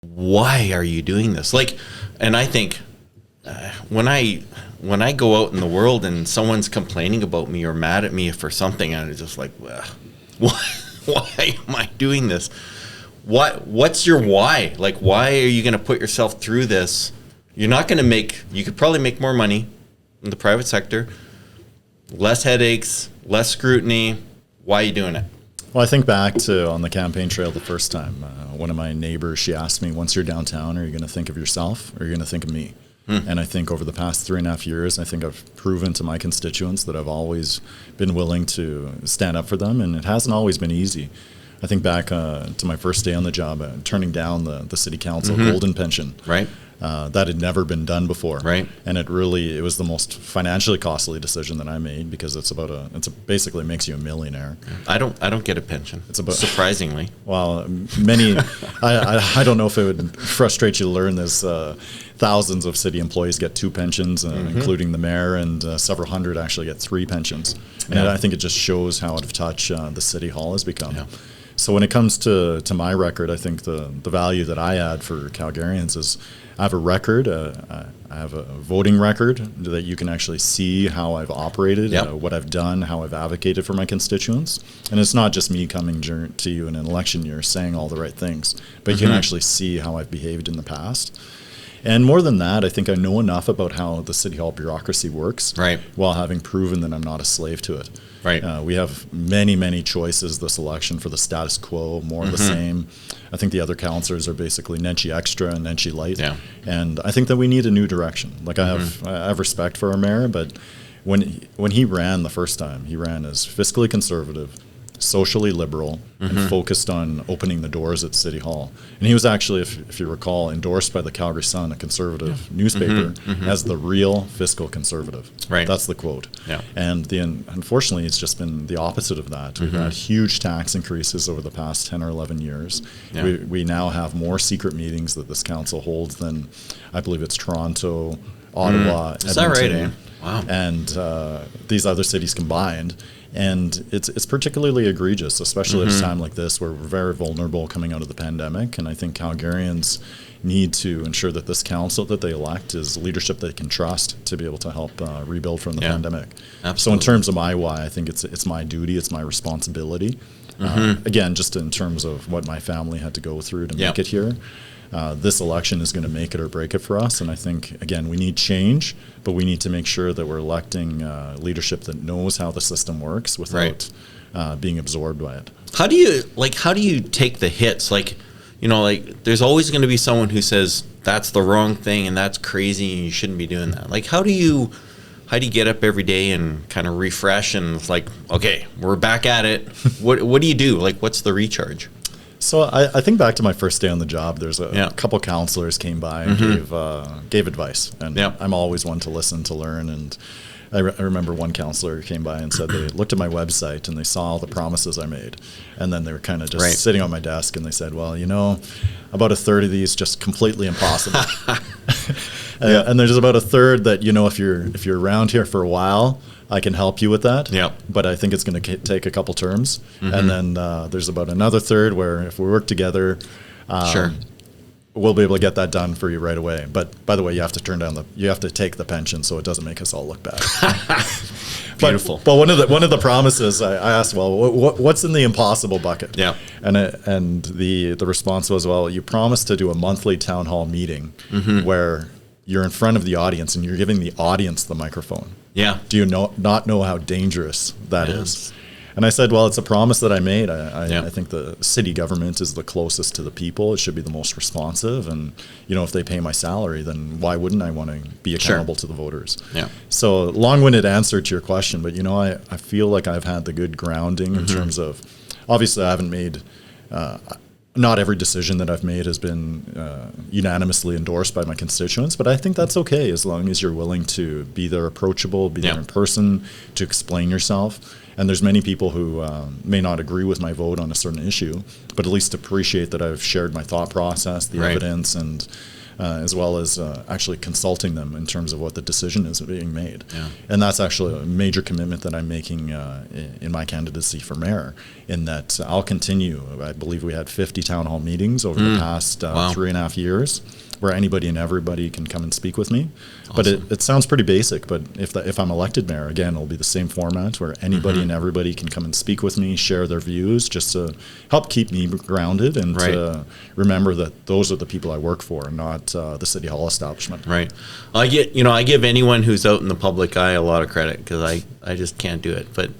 Why are you doing this? Like, and I think when I go out in the world and someone's complaining about me or mad at me for something, I'm just like, well, why am I doing this? What's your why? Like, why are you going to put yourself through this? You're not going to you could probably make more money in the private sector, less headaches, less scrutiny. Why are you doing it? Well, I think back to on the campaign trail the first time, one of my neighbors, she asked me, once you're downtown, are you going to think of yourself or are you going to think of me? And I think over the past 3.5 years, I think I've proven to my constituents that I've always been willing to stand up for them, and it hasn't always been easy. I think back to my first day on the job, turning down the city council golden pension. Right. That had never been done before. Right. And it was the most financially costly decision that I made, because it's basically makes you a millionaire. I don't get a pension. It's about, surprisingly. Well, many, I don't know if it would frustrate you to learn this. Thousands of city employees get 2 pensions, including the mayor, and several hundred actually get 3 pensions. And I think it just shows how out of touch the city hall has become. Yeah. So when it comes to my record, I think the value that I add for Calgarians is I have a record, I have a voting record that you can actually see how I've operated, what I've done, how I've advocated for my constituents. And it's not just me coming to you in an election year saying all the right things, but you can actually see how I've behaved in the past. And more than that, I think I know enough about how the City Hall bureaucracy works, while having proven that I'm not a slave to it. Right. We have many, many choices this election for the status quo, more of the same. I think the other councillors are basically Nenshi Extra and Nenshi Light. Yeah. And I think that we need a new direction. Like, I have respect for our mayor, but when he ran the first time, he ran as fiscally conservative, socially liberal, and focused on opening the doors at City Hall. And he was actually, if you recall, endorsed by the Calgary Sun, a conservative newspaper, as the real fiscal conservative. Right. That's the quote. Yeah. And unfortunately, it's just been the opposite of that. We've had huge tax increases over the past 10 or 11 years. Yeah. We now have more secret meetings that this council holds than, I believe it's Toronto, Ottawa, Edmonton. Is that right, eh? Wow. And these other cities combined. And it's particularly egregious, especially at a time like this where we're very vulnerable coming out of the pandemic. And I think Calgarians need to ensure that this council that they elect is leadership they can trust to be able to help rebuild from the pandemic. Absolutely. So in terms of my why, I think it's my duty, it's my responsibility. Again, just in terms of what my family had to go through to make it here. This election is going to make it or break it for us, and I think, again, we need change, but we need to make sure that we're electing leadership that knows how the system works without being absorbed by it. How do you take the hits? There's always going to be someone who says that's the wrong thing and that's crazy and you shouldn't be doing that. Like, how do you get up every day and kind of refresh and it's like, okay, we're back at it. What do you do? Like, what's the recharge? So I think back to my first day on the job, there's a couple councillors came by and gave advice. And I'm always one to listen, to learn. And I remember one councillor came by and said they looked at my website and they saw all the promises I made. And then they were kind of just sitting on my desk and they said, well, about a third of these just completely impossible. And there's about a third that, if you're around here for a while, I can help you with that, but I think it's going to take a couple terms. And then there's about another third where if we work together, we'll be able to get that done for you right away. But by the way, you have to take the pension so it doesn't make us all look bad. Beautiful. But one of the promises I asked, well, what's in the impossible bucket? Yeah. And the response was, well, you promised to do a monthly town hall meeting where you're in front of the audience and you're giving the audience the microphone. Yeah. Do you not know how dangerous that is? And I said, well, it's a promise that I made. I think the city government is the closest to the people. It should be the most responsive. And, if they pay my salary, then why wouldn't I want to be accountable to the voters? Yeah. So long-winded answer to your question, but, I feel like I've had the good grounding in terms of, obviously I haven't made, not every decision that I've made has been unanimously endorsed by my constituents, but I think that's okay as long as you're willing to be there approachable, be there in person, to explain yourself. And there's many people who may not agree with my vote on a certain issue, but at least appreciate that I've shared my thought process, the evidence, and as well as actually consulting them in terms of what the decision is being made. Yeah. And that's actually a major commitment that I'm making in my candidacy for mayor, in that I'll continue. I believe we had 50 town hall meetings over the past 3.5 years, where anybody and everybody can come and speak with me. Awesome. But it sounds pretty basic, but if I'm elected mayor, again, it'll be the same format where anybody and everybody can come and speak with me, share their views, just to help keep me grounded and to remember that those are the people I work for, not the City Hall establishment. Right. I give anyone who's out in the public eye a lot of credit, because I just can't do it. But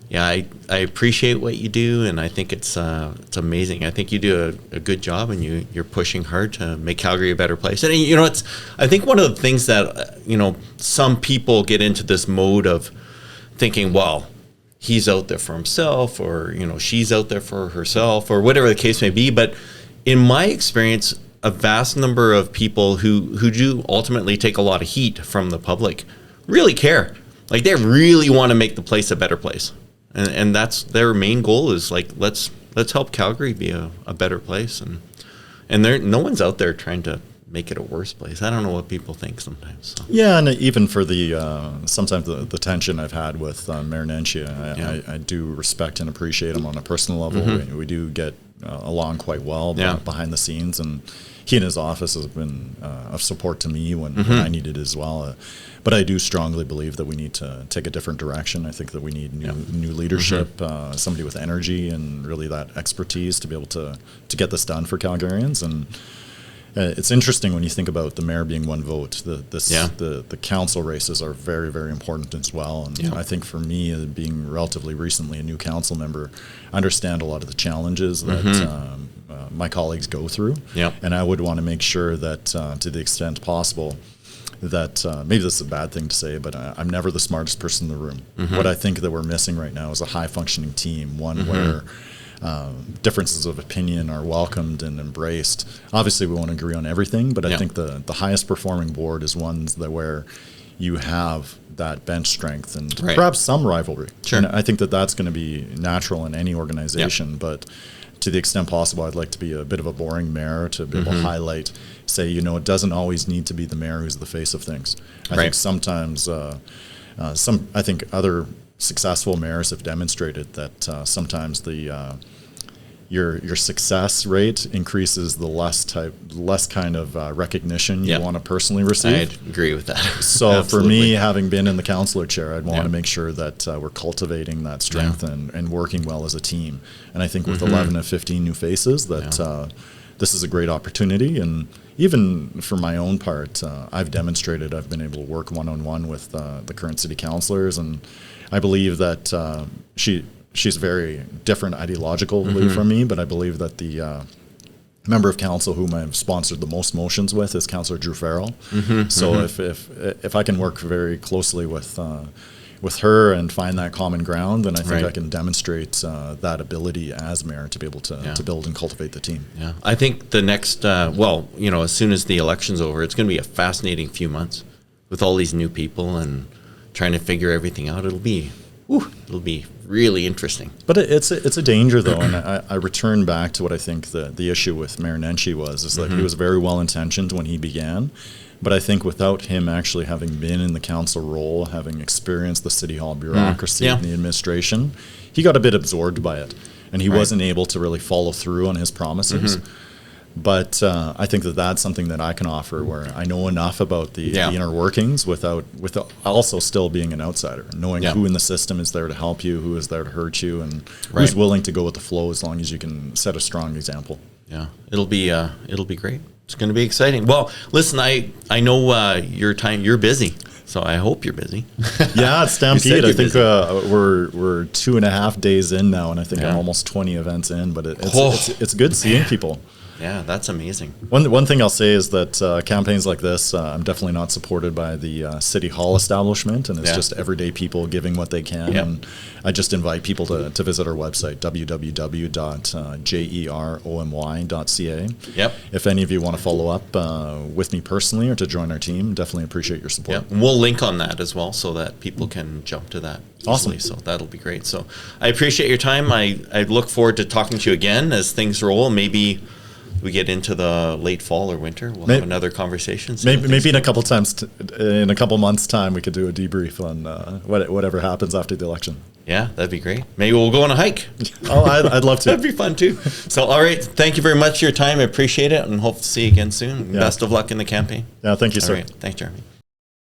yeah, I appreciate what you do, and I think it's amazing. I think you do a good job, and you're pushing hard to make Calgary a better place. And I think one of the things that some people get into this mode of thinking, well, he's out there for himself, or she's out there for herself, or whatever the case may be. But in my experience, a vast number of people who do ultimately take a lot of heat from the public really care. Like, they really want to make the place a better place. And that's their main goal, is like, let's help Calgary be a better place, and no one's out there trying to make it a worse place. I don't know what people think sometimes. So. Yeah, and even for sometimes the tension I've had with Mayor Nenshi, I do respect and appreciate him on a personal level. We do get along quite well behind the scenes, and he and his office has been of support to me when I needed it as well. But I do strongly believe that we need to take a different direction. I think that we need new leadership, somebody with energy and really that expertise to be able to get this done for Calgarians. And it's interesting when you think about the mayor being one vote. The council races are very, very important as well. And I think for me, being relatively recently a new council member, I understand a lot of the challenges that my colleagues go through. And I would want to make sure that to the extent possible, that maybe this is a bad thing to say, but I'm never the smartest person in the room. What I think that we're missing right now is a high-functioning team, one where differences of opinion are welcomed and embraced. Obviously, we won't agree on everything, but I think the highest performing board is ones where you have that bench strength and perhaps some rivalry. Sure. And I think that that's going to be natural in any organization, but to the extent possible, I'd like to be a bit of a boring mayor, to be able to highlight, say, it doesn't always need to be the mayor who's the face of things. I think sometimes, I think other successful mayors have demonstrated that sometimes your success rate increases the less kind of recognition you want to personally receive. I'd agree with that. So for me, having been in the councillor chair, I'd want to make sure that we're cultivating that strength and working well as a team. And I think with 11 of 15 new faces, that this is a great opportunity. And even for my own part, I've demonstrated I've been able to work one-on-one with the current city councillors, and I believe that she's very different ideologically from me, but I believe that the member of council whom I've sponsored the most motions with is Councillor Drew Farrell. So if I can work very closely with her and find that common ground, then I think I can demonstrate that ability as mayor to be able to build and cultivate the team. Yeah, I think the next, as soon as the election's over, it's going to be a fascinating few months with all these new people and trying to figure everything out. It'll be really interesting. But it's a danger, though, and I return back to what I think the issue with Mayor Nenshi is that he was very well-intentioned when he began, but I think without him actually having been in the council role, having experienced the City Hall bureaucracy and the administration, he got a bit absorbed by it, and he wasn't able to really follow through on his promises. But I think that that's something that I can offer, where I know enough about the inner workings without also still being an outsider, knowing who in the system is there to help you, who is there to hurt you, and who's willing to go with the flow as long as you can set a strong example. Yeah, it'll be great. It's going to be exciting. Well, listen, I know you're busy. So I hope you're busy. Yeah, it's Stampede. I think we're 2.5 days in now, and I think I'm almost 20 events in. But it's good seeing people. Yeah, that's amazing. One thing I'll say is that campaigns like this, I'm definitely not supported by the City Hall establishment, and it's just everyday people giving what they can. And I just invite people to visit our website, www.jeromy.ca. If any of you want to follow up with me personally or to join our team, definitely appreciate your support. And we'll link on that as well so that people can jump to that easily. So that'll be great. So I appreciate your time. I look forward to talking to you again as things roll. Maybe we get into the late fall or winter, we'll have another conversation. Maybe in a couple in a couple months' time, we could do a debrief on whatever happens after the election. Yeah, that'd be great. Maybe we'll go on a hike. Oh, I'd love to. That'd be fun too. So, all right. Thank you very much for your time. I appreciate it, and hope to see you again soon. Yeah. Best of luck in the campaign. Yeah, thank you, All sir. right. Thanks, Jeromy.